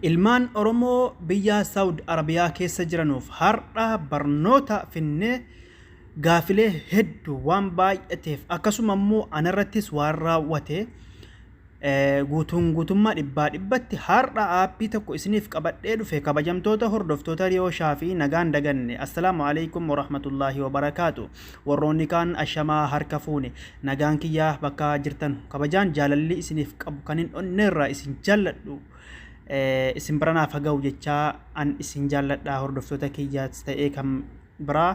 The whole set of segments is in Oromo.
Ilmaan Oromoo biyya Saudi Arabiyaa keessa jiranuuf har'a barnoota finnee gaafilee hedduu waan baay'ateef akkasuma immoo anarrattis waan raawwate guutummaa dhibbaa dhibbatti har'a aappii tokko isiniif qabadhee dhufe kabajamtoota hordoftoota Riyooshaa fi nagaan daganne assalaamu alaykum warahmatullaahi wabarakaatu warroonni kaan ashamaa harka fuune nagaan kiyyaa bakka jirtan kabajaan jaalalli isiniif qabu kan hin onneerraa isin jaalladhu isin baranaaf haga'u jechaa an isin jaalladhaa hordoftoota kiyyaas ta'ee kan biraa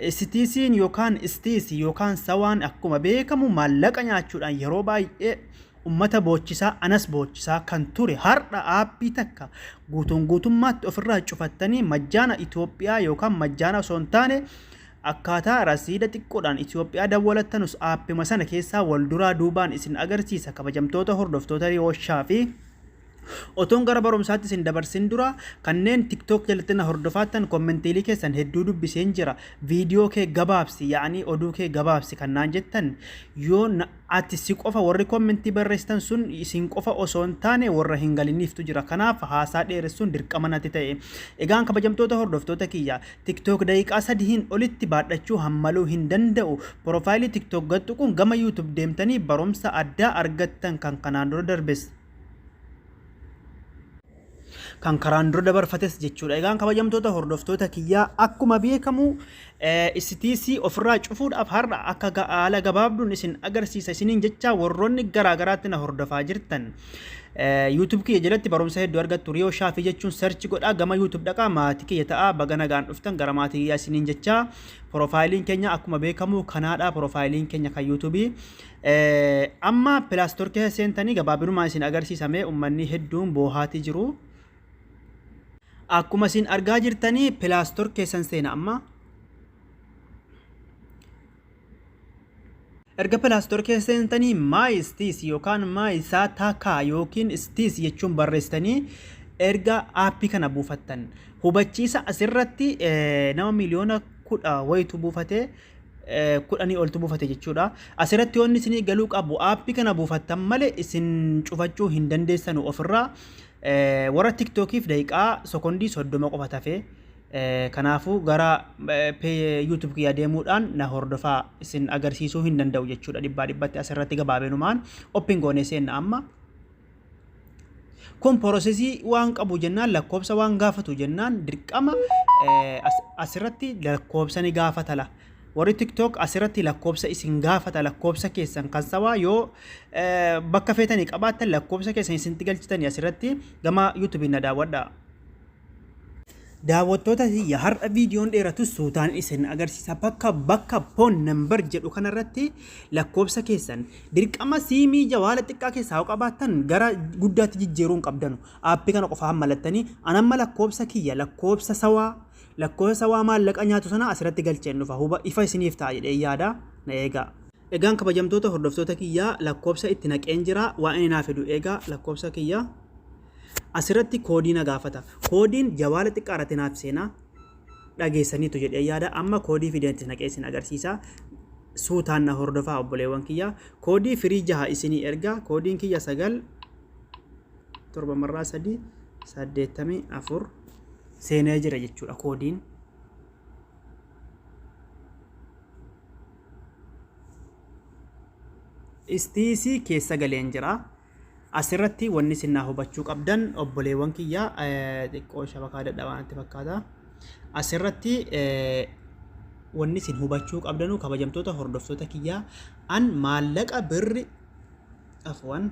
STC'n yookaan STC yookaan sawaan akkuma beekamu maallaqa nyaachuudhaan yeroo baay'ee ummata boochisaa anas boochisaa kan ture har'a aappii takka guutummaatti ofirraa cufattanii majjaana Itoophiyaa yookaan majjaana osoo hin taane akkaataa rasiida xiqqoodhaan Itoophiyaa dawwalattanus aappima sana keessaa wal duraa duubaan isin agarsiisa kabajamtoota hordoftoota Riyooshaa fi otoon gara barumsaatti isin dabarsin dura kanneen TikTok jalatti na hordofaattan kommentiilii keessan hedduu dubbiseen jira viidiyoo kee gabaabsi yaani oduu kee gabaabsi kannaan jettan yoo ati si qofa warri kommentii barreessitan sun isin qofa osoo hin taane warra hin galiniiftu jira kanaaf haasaa dheeressuun dirqama natti ta'e egaan kabajamtoota hordoftoota kiyya TikTok daqiiqaa 3 olitti baadhachuu hammaluu hin danda'u profaayilii TikTok gattuquun gama YouTube deemtanii barumsa addaa argattan kan kanaan dura darbes kan karaan dura dabarfates jechuudha egaan kabajamtoota hordoftoota kiyyaa akkuma beekamu STC ofirraa cufuudhaaf har'a akka haala gabaabduun isin agarsiisa isiniin jecha warroonni garaagaraatti na hordofaa jirtan YouTube kiyya jalatti barumsa hedduu argattu Riyooshaa fi jechuun search godhaa gama YouTube dhaqaa maatii kiyya ta'aa baga nagaan dhuftan gara maatii kiyyaa isiniin jecha profaayiliin keenya akkuma beekamu kanaadha profaayiliin keenya kan YouTube amma Play Store keessa seentanii gabaabinumaan isin agarsiisamee ummanni hedduun boohaatii jiru akkuma isin argaa jirtanii Play Store keessan seena amma erga Play Store keessa seentanii my STC yookaan my sataka yookiin STC jechuun barreessitanii erga aappii kana buufattan hubachiisa asirratti nama miliyoona 10 wayitu buufate 10 oltu buufate jechuudha asirratti wanni isin galuu qabu aappii kana buufattan malee isin cufachuu hin dandeessanu ofirraa warra TikTokiif daqiiqaa sekondii 30 qofa tafe kanaafu gara YouTube kiyya deemuudhaan na hordofaa isin agarsiisuu hin danda'u jechuudha dhibbaa dhibbatti asirratti gabaabenumaan open goone seenna amma kun prosesii waan qabu jennaan lakkoobsa waan gaafatu jennaan dirqama asirratti lakkoobsa ni gaafatala warri TikTok asirratti lakkoobsa isin gaafata lakkoobsa keessan kan sawaa yoo bakka feetanii qabaattan lakkoobsa keessan isin galchitanii asirratti gama YouTube na daawwadha daawwattoota har'a viidiyoon dheeratu suutaan isin agarsiisa bakka phone number jedhu kanarratti lakkoobsa keessan dirqama siimii jawaala xiqqaa keessaa qabaattan gara guddaatti jijjiiruun qabdanu aappii kana qofa mallattanii anamma lakkoobsa kiyya lakkoobsa sawaa maallaqa nyaatu sana asirratti galcheen dhufa huba ifa isiniif ta'a jedhee yaada na eegaa egaan kabajamtoota hordoftoota kiyyaa lakkoobsa itti naqeen jira waan inni naaf fedhu eegaa lakkoobsa kiyyaa asirratti koodii na gaafata koodiin jawaala xiqqaa irratti naaf seenaa dhageessaniitu jedhee yaada amma koodii fideetti naqee isin agarsiisa suutaan na hordofaa obboleewwan kiyyaa koodii firii 6 isinii ergaa koodiin kiyya 9 7 marraa 3 84 seenee jira jechuudha koodiin STC keessa galeen jira asirratti wanni isin hubachuu qabdan obboleewwan kiyyaa xiqqoo shabakaa dadhabaatti fakkaata asirratti wanni isin hubachuu qabdanu kabajamtoota hordoftoota kiyyaa an maallaqa birri afwan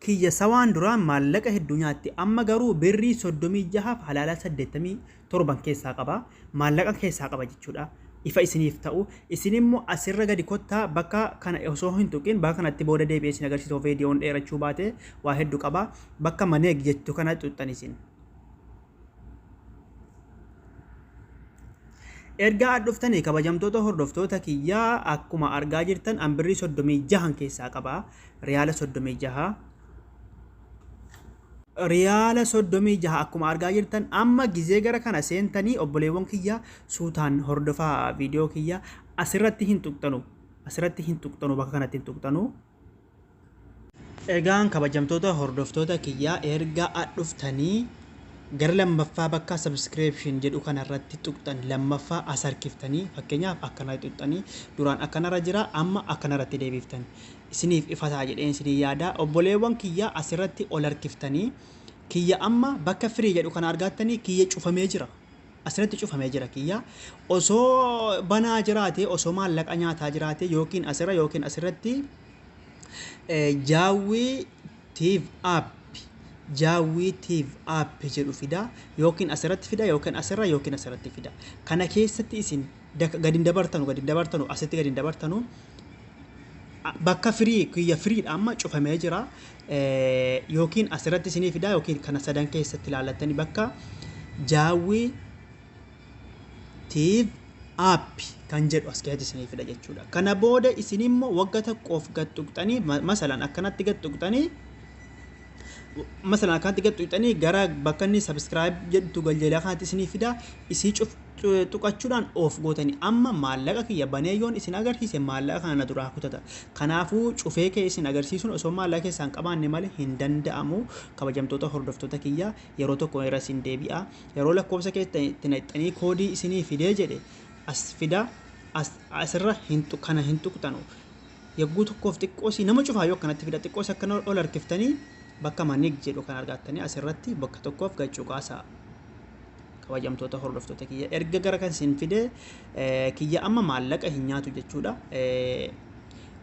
kiyya sawaan duraan maallaqa hedduu nyaatti amma garuu birrii 36 fi halaala 87 keessaa qaba maallaqa keessaa qaba jechuudha ifa isiniif ta'u isin immoo asirra gadi kottaa bakka kana osoo hin tuqin bakka kanatti booda deebi'ee isin agarsiisuu viidiyoon dheerachuu baate waa hedduu qaba bakka maneeg jettu kana xuxxan isin erga dhuftanii kabajamtoota hordoftoota kiyyaa akkuma argaa jirtan an birrii 36 keessaa qaba riyaala 36 riyaala 36 akkuma argaa jirtan amma gizee gara kana seentanii obboleewwan kiyya suutaan hordofaa viidiyoo kiyya asirratti hin tuqxanu bakka kanatti hin tuqxanu Egaan kabajamtoota hordoftoota kiyyaa erga dhuftanii gara lammaffaa bakka subscription jedhu kanarratti tuqxan lammaffaa as harkiftanii fakkeenyaaf akkana tuqxanii duraan akkanarra jira amma akkanarratti deebiftanii isiniif ifataa jedheen isinii yaada obboleewwan kiyyaa asirratti ol harkiftanii kiyya amma bakka firii jedhu kana argattanii kiyya cufamee jira asirratti cufamee jira kiyya osoo banaa jiraate osoo maallaqa nyaataa jiraate yookiin asirratti jaawwiitiif app jedhu fida yookiin asirratti fida yookiin asirratti fida kana keessatti isin gadi dabartanu asitti gadi dabartanu bakka firii kiyya firiidha amma cufamee jira yookiin asirratti isinii fida yookiin kana sadan keessatti ilaallattanii bakka jaawwiitiif app kan jedhu as keessatti isinii fida jechuudha kana booda isin immoo waggaa tokkoof gad tuqxanii masalan akkanatti gad tuqxanii مثلا كانت قد تقطني غرا بكني سبسكرايب جدو galjeela kanatti isinii fida isii tuqachuudhaan of gootanii amma maallaqa kiyya baneeyoon isin agarsiise maallaqa kana duraa kutata kanaafuu cufee kee isin agarsiisuun osoo maallaqa keessaan qabaanne malee hin danda'amu kabajamtoota hordoftoota kiyya yeroo tokko irra isin deebi'a yeroo lakkoofsa keessatti naqxanii koodii isinii fidee jedhe as fida asirra kana hin tuqxanu yagguu tokkoof xiqqoosi nama cufaa yoo kanatti fida xiqqoosi akkana ol harkiftanii bakka manig jedhu kan argattanii asirratti bakka tokkoof gachuu qaasa kabajamtoota hordoftoota kiyya erga gara kan isin fide kiyya amma maallaqa hin nyaatu jechuudha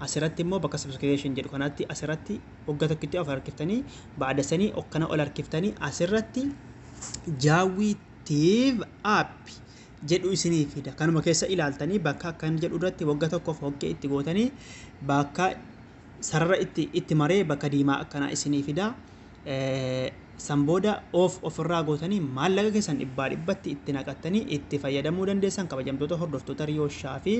asirratti immoo bakka subscription jedhu kanatti asirratti waggaa tokkitti of harkiftanii baada sanii okkana ol harkiftanii asirratti jaawwiitiif app jedhu isinii fida kanuma keessa ilaaltanii bakka akkan jedhu irratti waggaa tokkoof hoggee itti gootanii bakka sarara itti maree bakka diimaa akkana isinii fida sanbooda ofirraa gootanii maallaqa keessan dhibbatti itti naqattanii itti fayyadamuu dandeessan kabajamtoota hordoftoota riyooshaa fi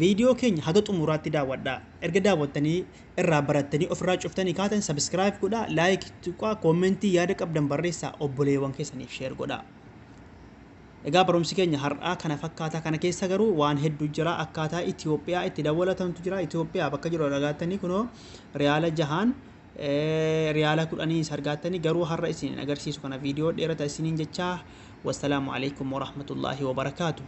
viidiyoo keenya haga xumuraatti daawwadhaa erga daawwattanii irraa barattanii ofirraa cuftanii kaatan subscribe godhaa like tuqaa koomentii yaada qabdan barreessaa obboleewwan keessaniif share godhaa egaa barumsi keenya har'aa kana fakkaata kana keessa garuu waan hedduu jira akkaataa Itoophiyaa itti daawwatamantu jira Itoophiyaa bakka jiru argattanii kunoo riyaala 6 riyaala 10 argattanii garuu har'a isin agarsiisu kana viidiyoo dheerata isiniin jechaa wassalaamu alaykum wa rahmatullahi wa barakaatuh